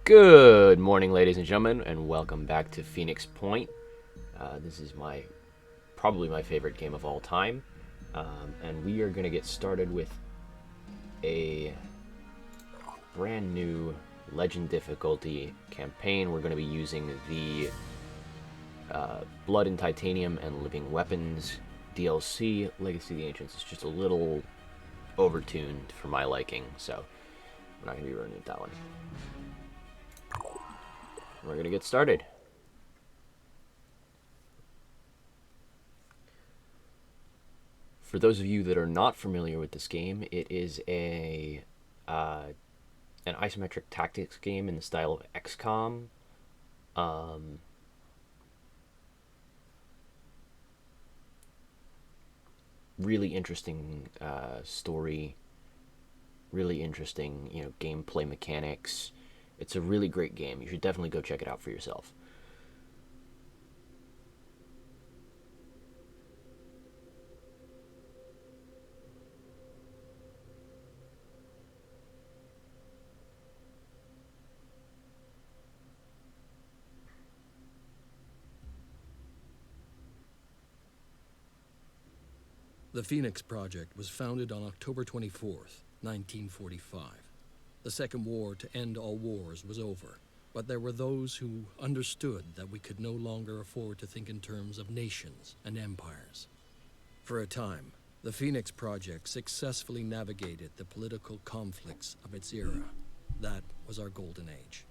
Good morning, ladies and gentlemen, and welcome back to Phoenix Point. This is probably my favorite game of all time, and we are going to get started with a brand new Legend difficulty campaign. We're going to be using the Blood and Titanium and Living Weapons DLC. Legacy of the Ancients is just a little overtuned for my liking, so we're not going to be running with that one. We're going to get started. For those of you that are not familiar with this game, it is an isometric tactics game in the style of XCOM. Really interesting story, really interesting, gameplay mechanics. It's a really great game. You should definitely go check it out for yourself. The Phoenix Project was founded on October 24th, 1945. The Second War to end all wars was over, but there were those who understood that we could no longer afford to think in terms of nations and empires. For a time, the Phoenix Project successfully navigated the political conflicts of its era. That was our golden age.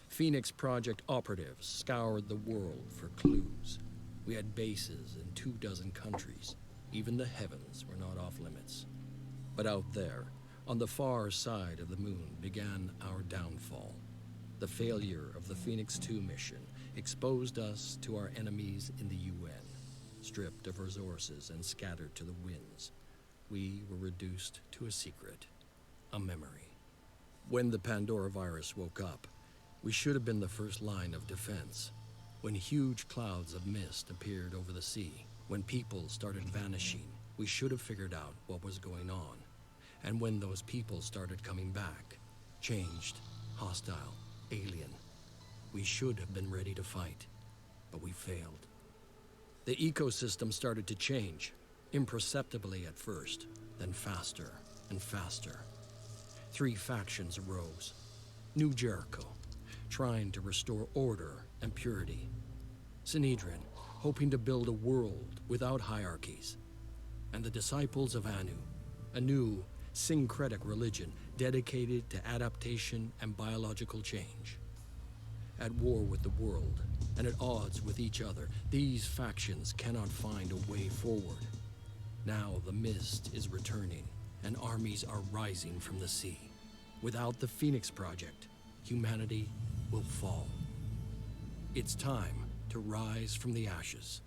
Phoenix Project operatives scoured the world for clues. We had bases in 24 countries. Even the heavens were not off limits. But out there, on the far side of the moon, began our downfall. The failure of the Phoenix 2 mission exposed us to our enemies in the UN. Stripped of resources and scattered to the winds, we were reduced to a secret, a memory. When the Pandora virus woke up, we should have been the first line of defense. When huge clouds of mist appeared over the sea, when people started vanishing, we should have figured out what was going on. And when those people started coming back, changed, hostile, alien, we should have been ready to fight, but we failed. The ecosystem started to change, imperceptibly at first, then faster and faster. 3 factions arose. New Jericho, trying to restore order and purity. Sinedrin, hoping to build a world without hierarchies. And the Disciples of Anu, a new, syncretic religion dedicated to adaptation and biological change. At war with the world, and at odds with each other, these factions cannot find a way forward. Now the mist is returning, and armies are rising from the sea. Without the Phoenix Project, humanity will fall. It's time to rise from the ashes.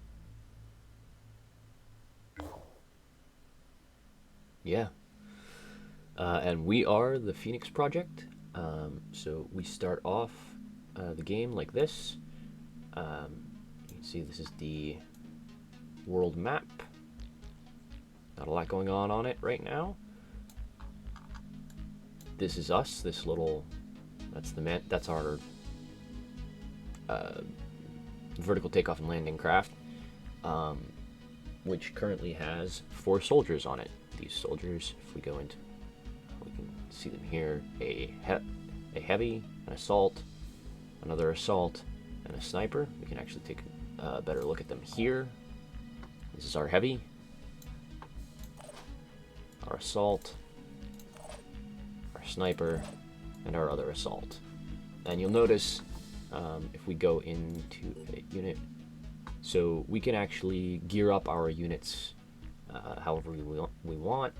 Yeah. And we are the Phoenix Project. So we start off the game like this. You can see this is the world map. Not a lot going on it right now. This is us. That's our vertical takeoff and landing craft, which currently has 4 soldiers on it. These soldiers, if we go into, we can see them here: a heavy, an assault, another assault, and a sniper. We can actually take a better look at them here. This is our heavy, our assault, our sniper, and our other assault. And you'll notice if we go into edit unit, so we can actually gear up our units however we want.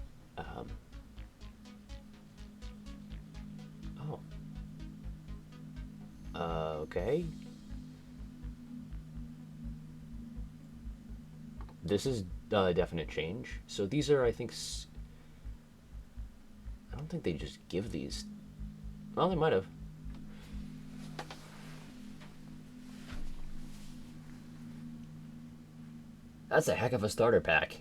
Okay. This is a definite change. So these are, I think, I don't think they just give these. Well, they might have. That's a heck of a starter pack.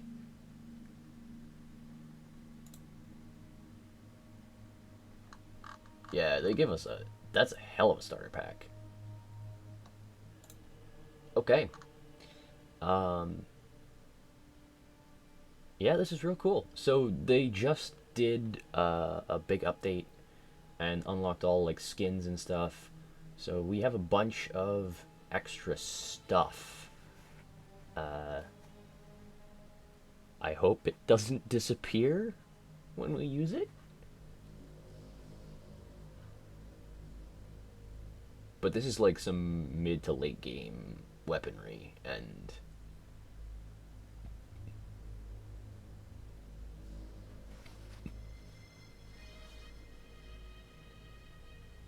Yeah, they give us a... That's a hell of a starter pack. Okay. Yeah, this is real cool. So they just did a big update and unlocked all like skins and stuff. So we have a bunch of extra stuff. I hope it doesn't disappear when we use it. But this is like some mid to late game weaponry, and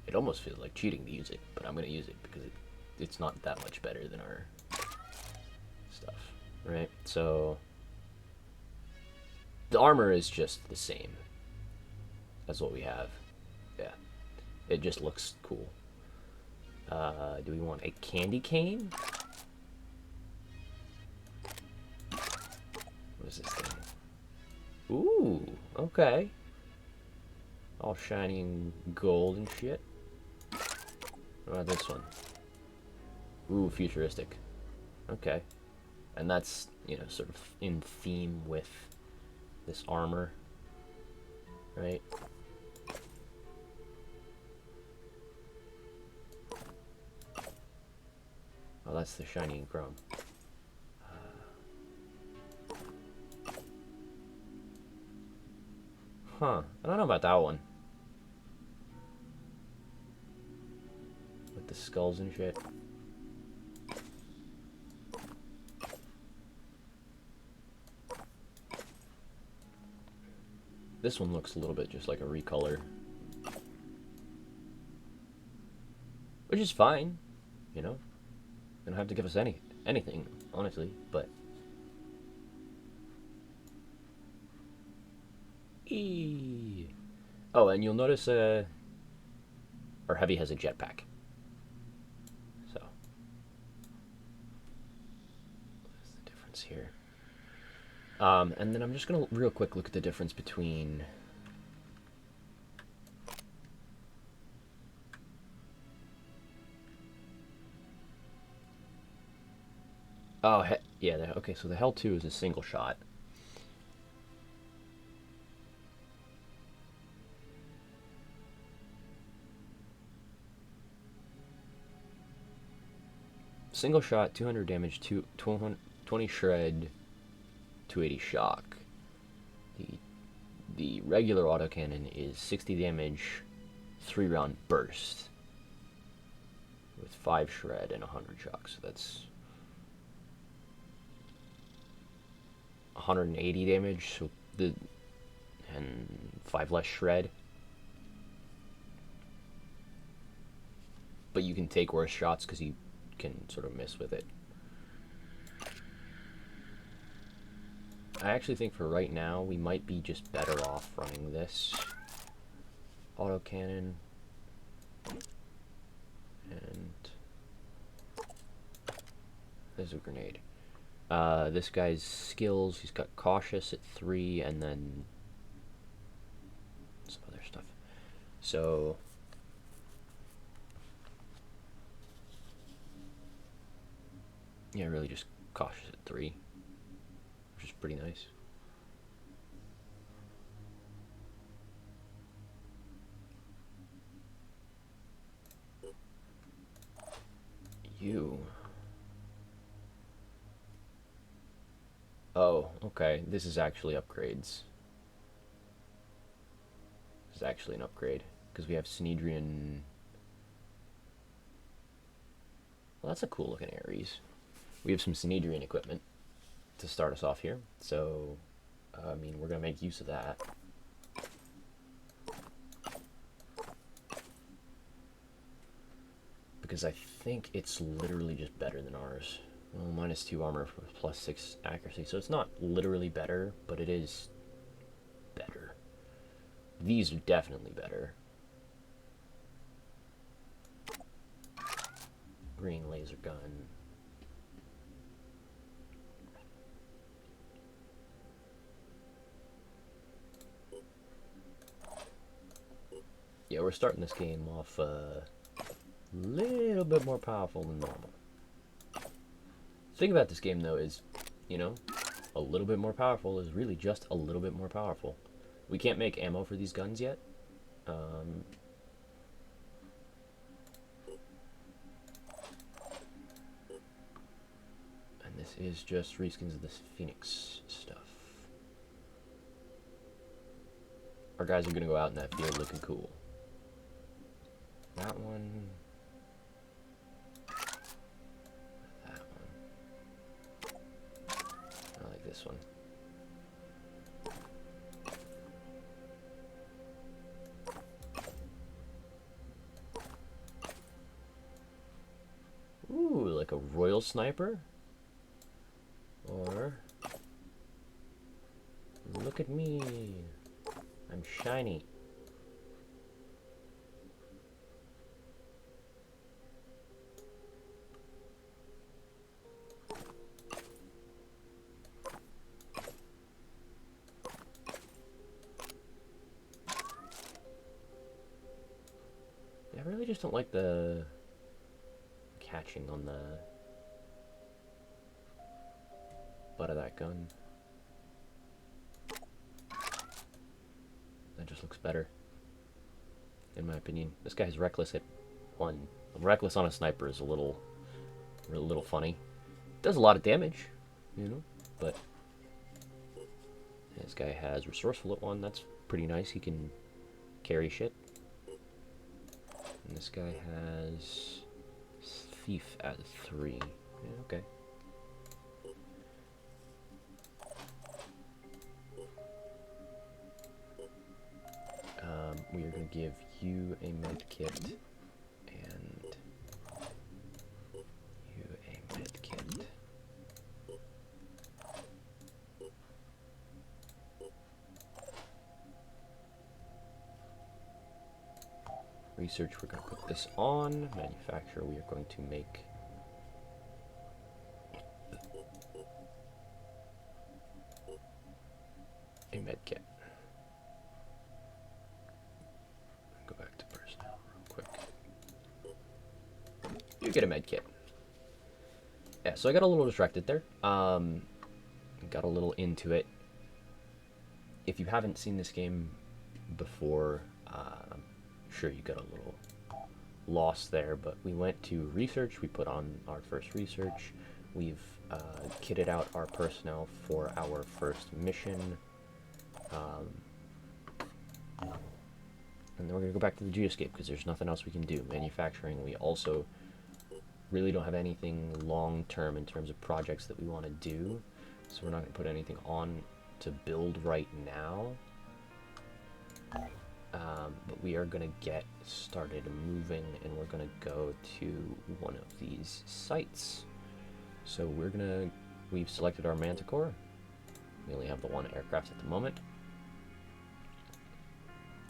it almost feels like cheating to use it, but I'm gonna use it because it's not that much better than our stuff, right? So the armor is just the same as what we have. Yeah, it just looks cool. Do we want a candy cane? What is this thing? Ooh, okay. All shiny and gold and shit. What about this one? Ooh, futuristic. Okay. And that's, you know, sort of in theme with this armor, right? Oh, that's the shiny and chrome. Huh. I don't know about that one. With the skulls and shit. This one looks a little bit just like a recolor. Which is fine, you know? They don't have to give us anything, honestly, but... Eee. Oh, and you'll notice our heavy has a jetpack. So, what's the difference here? And then I'm just gonna real quick look at the difference between yeah, okay, so the Hell 2 is a single shot. Single shot, 200 damage, 20 shred, 280 shock. The regular autocannon is 60 damage, 3 round burst with 5 shred and 100 shock. So that's 180 damage, so and 5 less shred. But you can take worse shots because you can sort of miss with it. I actually think for right now we might be just better off running this autocannon and there's a grenade. This guy's skills, he's got cautious at 3 and then some other stuff. So yeah, really just cautious at 3, which is pretty nice. You. Oh, okay. This is actually upgrades. This is actually an upgrade because we have Synedrian. Well, that's a cool looking Ares. We have some Synedrian equipment to start us off here, so I mean we're gonna make use of that. Because I think it's literally just better than ours. Well, -2 armor with +6 accuracy, so it's not literally better, but it is better. These are definitely better. Green laser gun. Yeah, we're starting this game off a little bit more powerful than normal. The thing about this game, though, is, you know, a little bit more powerful is really just a little bit more powerful. We can't make ammo for these guns yet. And this is just reskins of this Phoenix stuff. Our guys are going to go out in that field looking cool. That one. That one. I like this one. Ooh, like a royal sniper? Or, look at me, I'm shiny. Yeah, I really just don't like the catching on the butt of that gun. That just looks better, in my opinion. This guy's reckless at 1. Reckless on a sniper is a little funny. Does a lot of damage, you know, but this guy has resourceful at 1. That's pretty nice. He can carry shit. And this guy has thief at 3. Yeah, okay. We are going to give you a med kit and you a med kit. Research, we're going to put this on. Manufacture, we are going to make a med kit. Go back to personnel real quick. You get a med kit. Yeah, so I got a little distracted there. Got a little into it. If you haven't seen this game before, I'm sure you got a little lost there, but we went to research. We put on our first research. We've kitted out our personnel for our first mission. And then we're going to go back to the geoscape because there's nothing else we can do. Manufacturing, we also really don't have anything long-term in terms of projects that we want to do. So we're not going to put anything on to build right now. But we are going to get started moving and we're going to go to one of these sites. So we've selected our Manticore. We only have the one aircraft at the moment.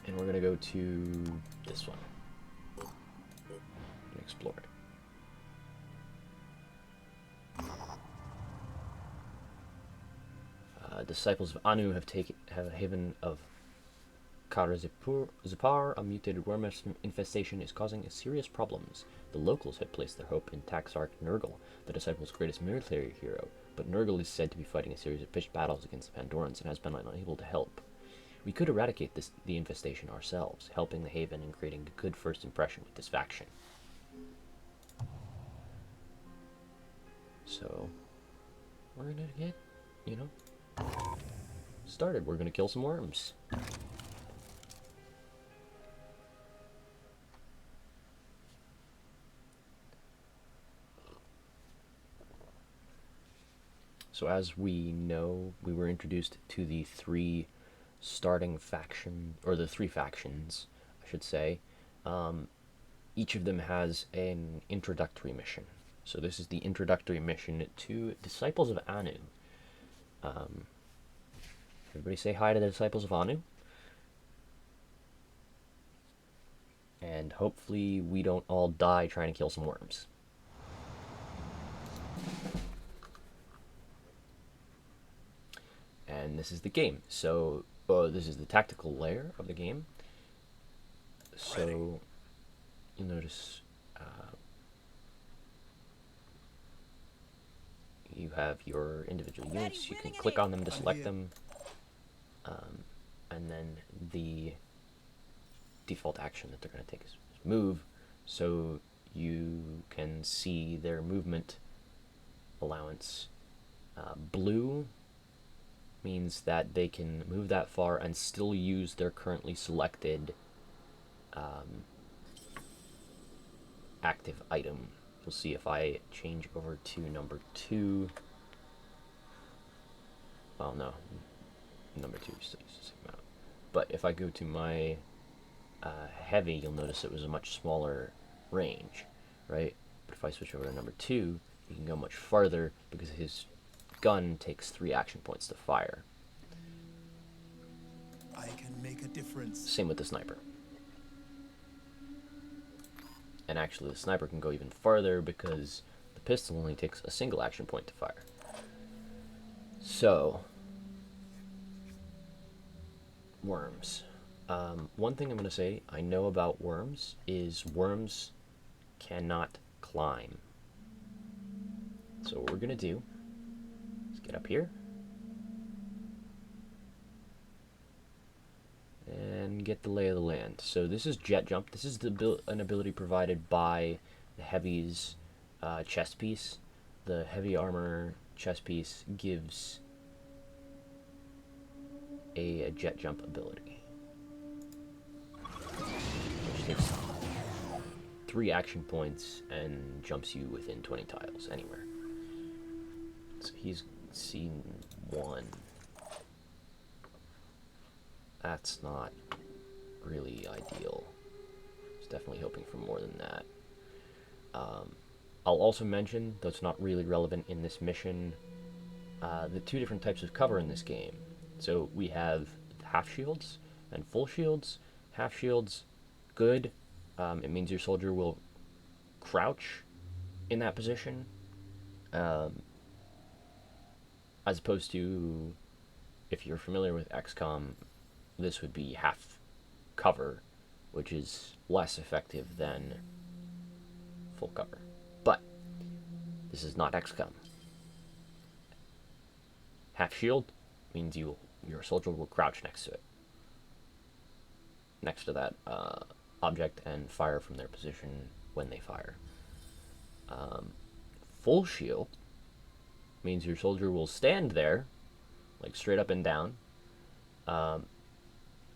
And we're going to go to this one and explore it. Disciples of Anu have a haven of Karazipar. A mutated worm infestation is causing serious problems. The locals had placed their hope in Taxarch Nurgle, the disciples' greatest military hero, but Nurgle is said to be fighting a series of pitched battles against the Pandorans and has been unable to help. We could eradicate the infestation ourselves, helping the Haven and creating a good first impression with this faction. So, we're gonna get, started. We're gonna kill some worms. So as we know, we were introduced to the three starting faction, or the three factions, I should say. Each of them has an introductory mission. So this is the introductory mission to Disciples of Anu. Everybody say hi to the Disciples of Anu. And hopefully we don't all die trying to kill some worms. And this is the game. So this is the tactical layer of the game. So you'll notice you have your individual units. You can click on them to select them, and then the default action that they're going to take is move, so you can see their movement allowance. Blue means that they can move that far and still use their currently selected active item. You'll see if I change over to number 2. Well, no, number 2 still uses the same amount. But if I go to my heavy, you'll notice it was a much smaller range, right? But if I switch over to number 2, he can go much farther because his gun takes 3 action points to fire. I can make a difference. Same with the sniper. And actually the sniper can go even farther because the pistol only takes a single action point to fire. So, worms. One thing I'm going to say I know about worms is worms cannot climb. So what we're going to do is get up here and get the lay of the land. So this is jet jump. This is an ability provided by the heavy's chest piece. The heavy armor chest piece gives a jet jump ability, which takes 3 action points and jumps you within 20 tiles anywhere. So he's seen 1. That's not really ideal. I was definitely hoping for more than that. I'll also mention, though it's not really relevant in this mission, the 2 different types of cover in this game. So we have half shields and full shields. Half shields, good. It means your soldier will crouch in that position, as opposed to, if you're familiar with XCOM, this would be half cover, which is less effective than full cover. But this is not XCOM. Half shield means your soldier will crouch next to it, next to that object, and fire from their position when they fire. Full shield means your soldier will stand there, like straight up and down,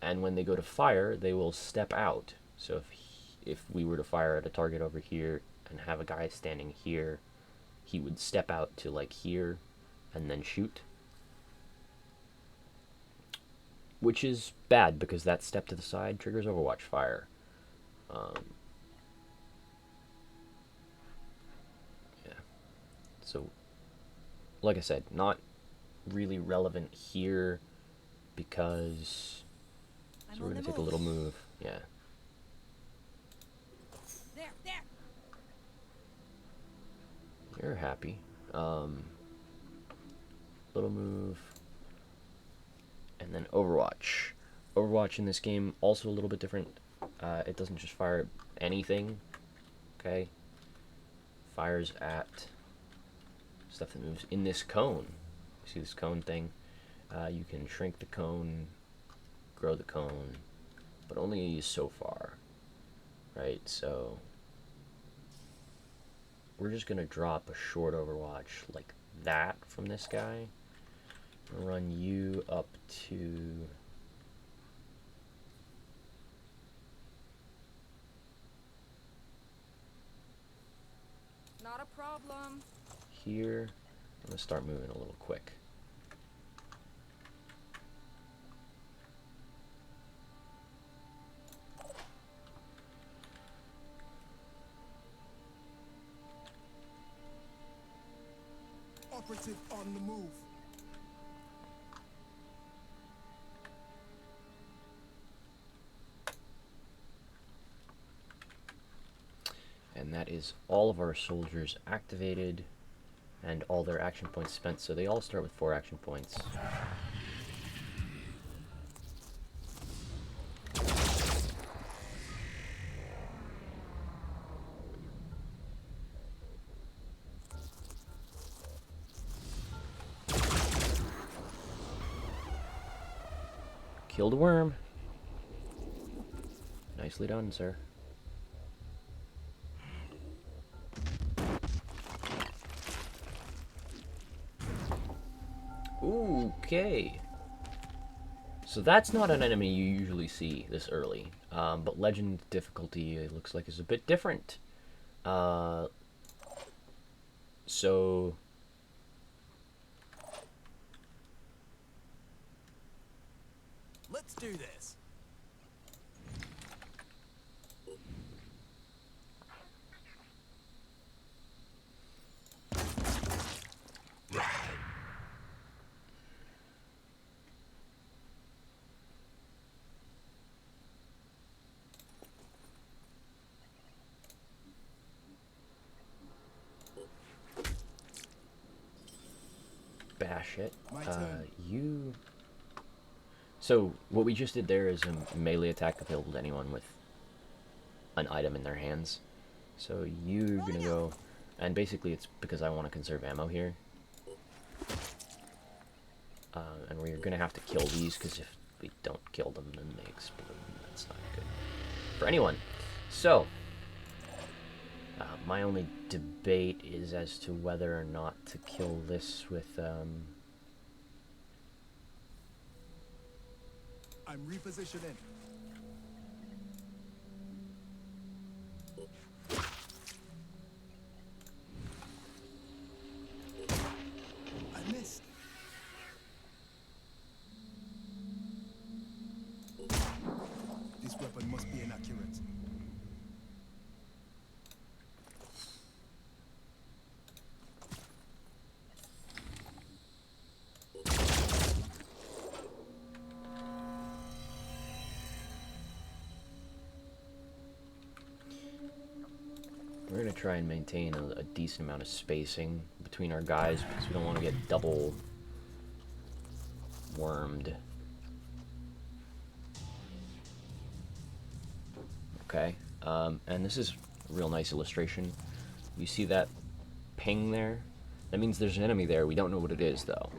and when they go to fire, they will step out. So if we were to fire at a target over here and have a guy standing here, he would step out to like here and then shoot. Which is bad because that step to the side triggers Overwatch fire. Yeah. So, like I said, not really relevant here because... So we're going to take a little move. Yeah. There. You're happy. Little move. And then Overwatch. Overwatch in this game, also a little bit different. It doesn't just fire anything. Okay? Fires at stuff that moves in this cone. You see this cone thing? You can shrink the cone, grow the cone, but only so far. Right? So we're just gonna drop a short Overwatch like that from this guy. Run you up to Not a problem. here. I'm gonna start moving a little quick. Operative on the move. And that is all of our soldiers activated and all their action points spent. So they all start with 4 action points. Killed a worm. Nicely done, sir. Okay. So that's not an enemy you usually see this early. But legend difficulty, it looks like, is a bit different. So... Let's do this. bash it. My turn. You... So, what we just did there is a melee attack available to anyone with an item in their hands. So you're gonna go... And basically it's because I want to conserve ammo here. And we're gonna have to kill these, because if we don't kill them, then they explode. That's not good for anyone. So, my only debate is as to whether or not to kill this with... I'm repositioning. I missed. This weapon must be inaccurate. We're going to try and maintain a decent amount of spacing between our guys because we don't want to get double wormed. Okay, and this is a real nice illustration. You see that ping there? That means there's an enemy there. We don't know what it is, though.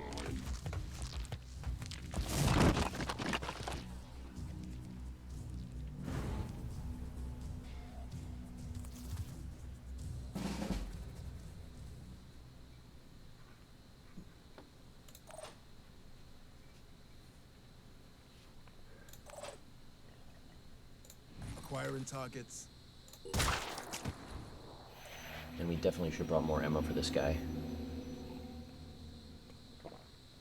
Acquiring targets. And we definitely should have brought more ammo for this guy.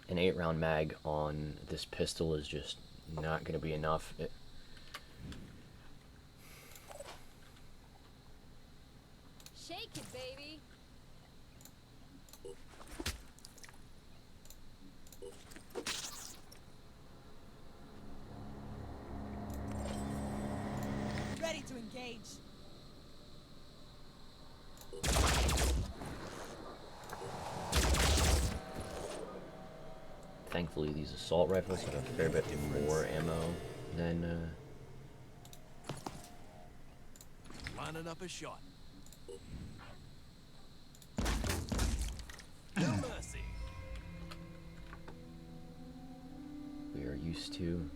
An 8-round mag on this pistol is just not going to be enough. Shake it, baby. Ready to engage. Thankfully, these assault rifles have a fair bit more ammo than... Lining up a shot. No mercy. we are used to.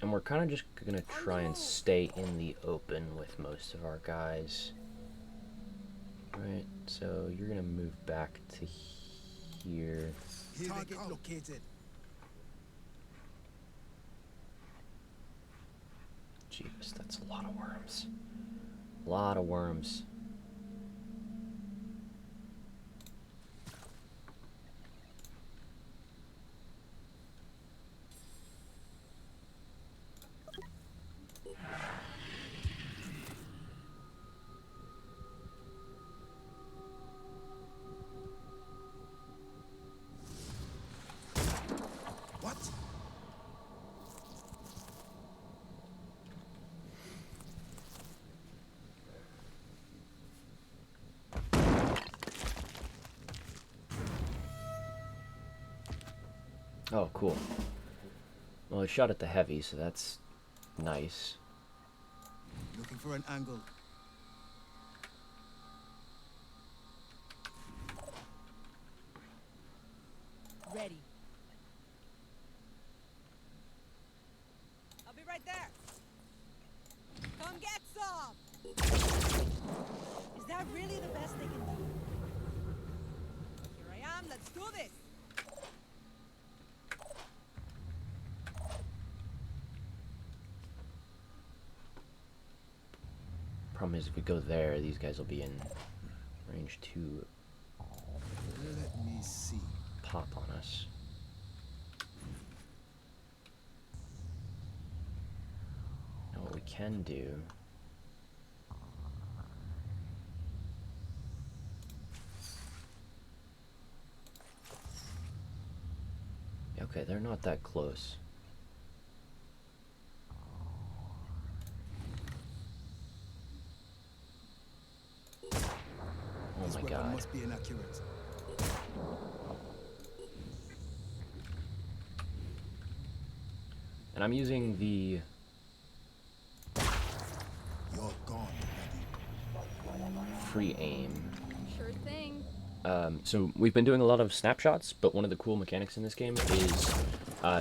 And we're kind of just going to try and stay in the open with most of our guys. Right, so you're going to move back to here. Target located. Jeebus, that's a lot of worms. A lot of worms. What? Oh, cool. Well, I shot at the heavy, so that's nice. Looking for an angle. Ready. get some! Is that really the best they can do? Here I am, let's do this! Problem is, if we go there, these guys will be in range to Let me see. pop on us. Now what we can do... Okay, they're not that close. Oh This my weapon god. must be inaccurate. And I'm using the You're gone, buddy. free aim. Sure thing. So we've been doing a lot of snapshots, but one of the cool mechanics in this game is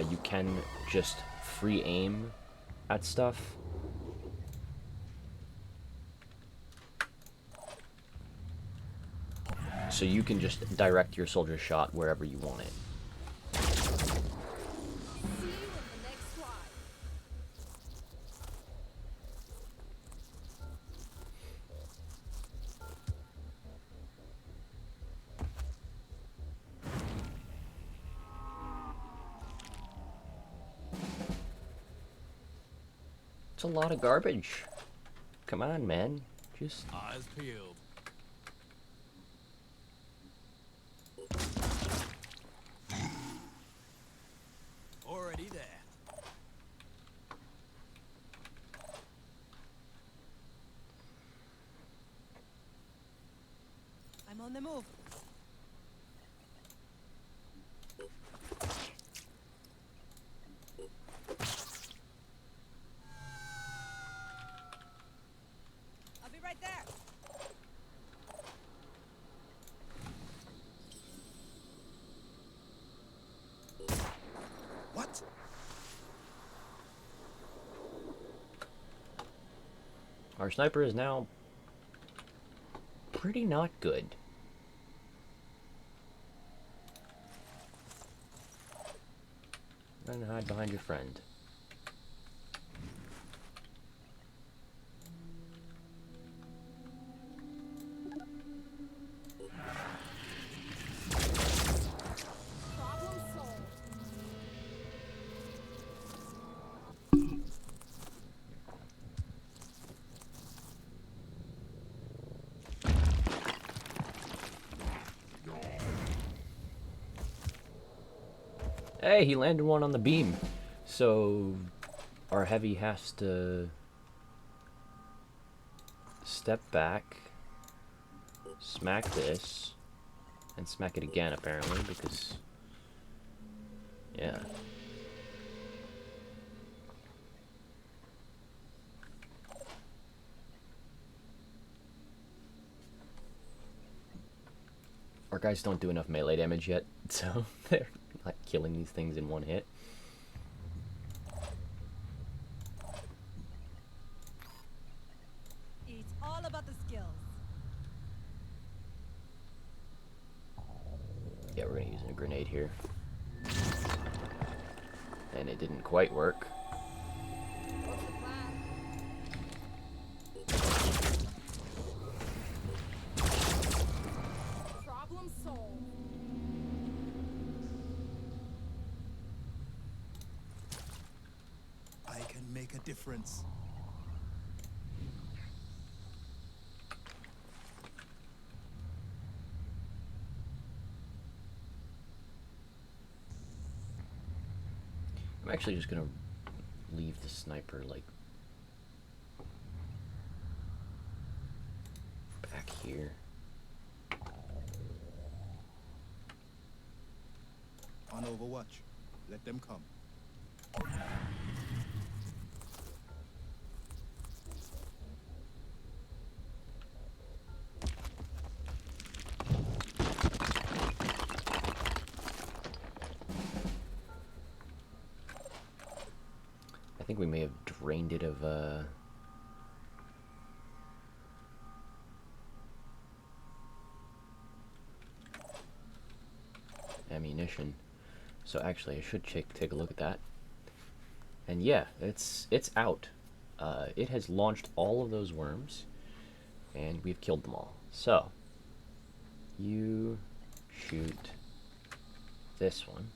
you can just free aim at stuff. So you can just direct your soldier's shot wherever you want it. See you in the next slide. It's a lot of garbage. Come on, man. Just... Eyes peeled. Already there. I'm on the move. I'll be right there. What? Our sniper is now pretty not good. Run and hide behind your friend. Problem solved. Hey, he landed one on the beam. So our heavy has to step back, smack this, and smack it again apparently because, yeah. Our guys don't do enough melee damage yet, so they're not killing these things in one hit. It's all about the skills. Yeah, we're gonna use a grenade here. And it didn't quite work. What's the plan? Problem solved. I can make a difference. I'm actually just gonna leave the sniper like back here. On Overwatch. Let them come. I think we may have drained it of ammunition. So actually, I should take a look at that. And yeah, it's out. It has launched all of those worms, and we've killed them all. So you shoot this one.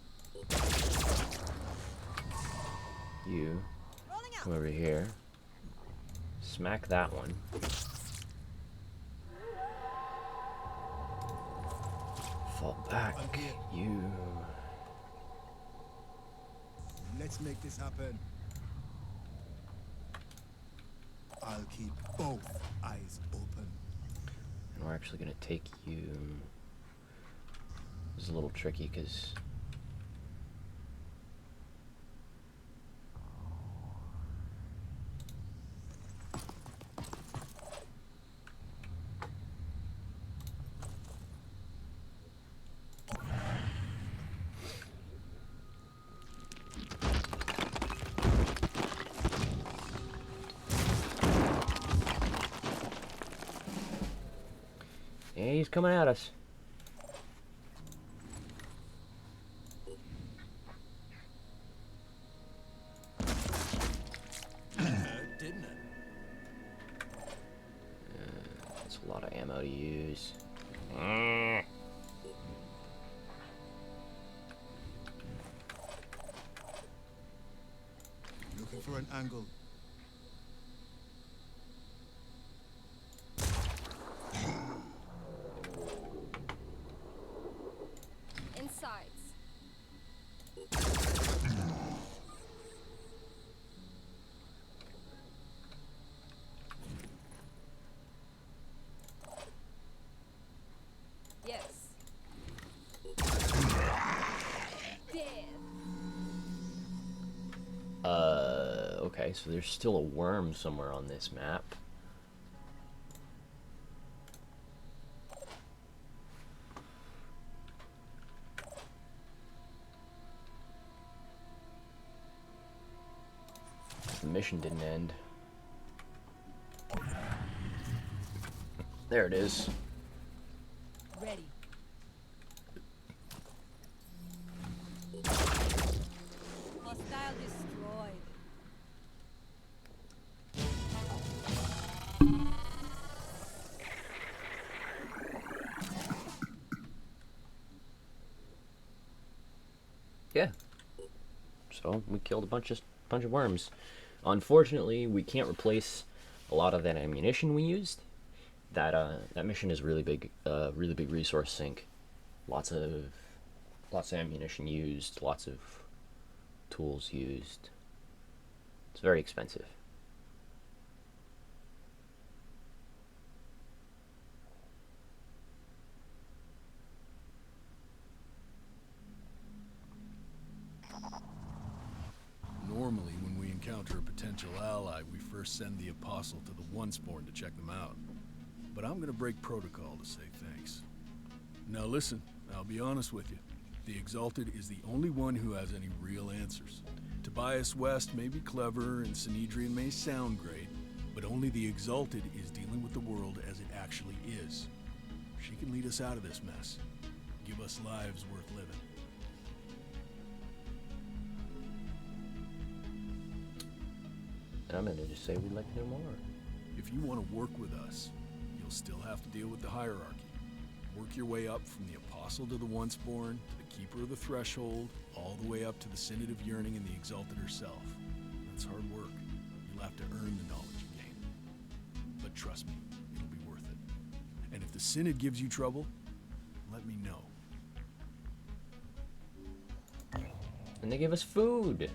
You Rolling out. come over here. Smack that one. Fall back. You. Let's make this happen. I'll keep both eyes open. And we're actually gonna take you. This is a little tricky because yeah, he's coming at us. Didn't it? That's a lot of ammo to use. Looking for an angle. Insides. Yes. Dead. Okay, so there's still a worm somewhere on this map. The mission didn't end. There it is. Ready. Hostile destroyed. Yeah. So we killed a bunch of worms. Unfortunately, we can't replace a lot of that ammunition we used. That mission is really big resource sink. Lots of ammunition used, lots of tools used. It's very expensive. Normally, when we encounter a potential ally, we first send the Apostle to the Onespawn to check them out. But I'm gonna break protocol to say thanks. Now listen, I'll be honest with you. The Exalted is the only one who has any real answers. Tobias West may be clever and Synedrian may sound great, but only the Exalted is dealing with the world as it actually is. She can lead us out of this mess. Give us lives worth living. And I'm gonna just say we'd like to know more. If you want to work with us, you'll still have to deal with the hierarchy. Work your way up from the Apostle to the Onceborn, to the Keeper of the Threshold, all the way up to the Synod of Yearning and the Exalted herself. That's hard work. You'll have to earn the knowledge you gain. But trust me, it'll be worth it. And if the Synod gives you trouble, let me know. And they give us food.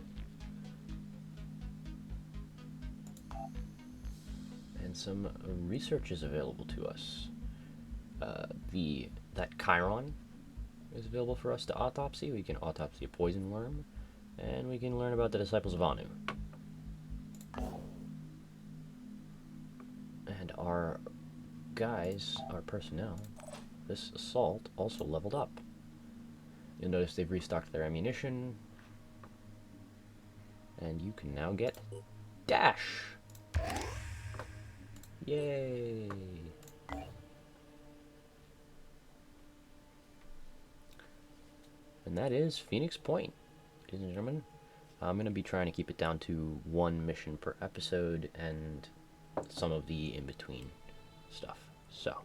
And some research is available to us. That Chiron is available for us to autopsy. We can autopsy a poison worm, and we can learn about the disciples of Anu. And our guys, our personnel, this assault also leveled up. You'll notice they've restocked their ammunition, and you can now get dash. Yay! And that is Phoenix Point, ladies and gentlemen. I'm going to be trying to keep it down to one mission per episode and some of the in-between stuff. So,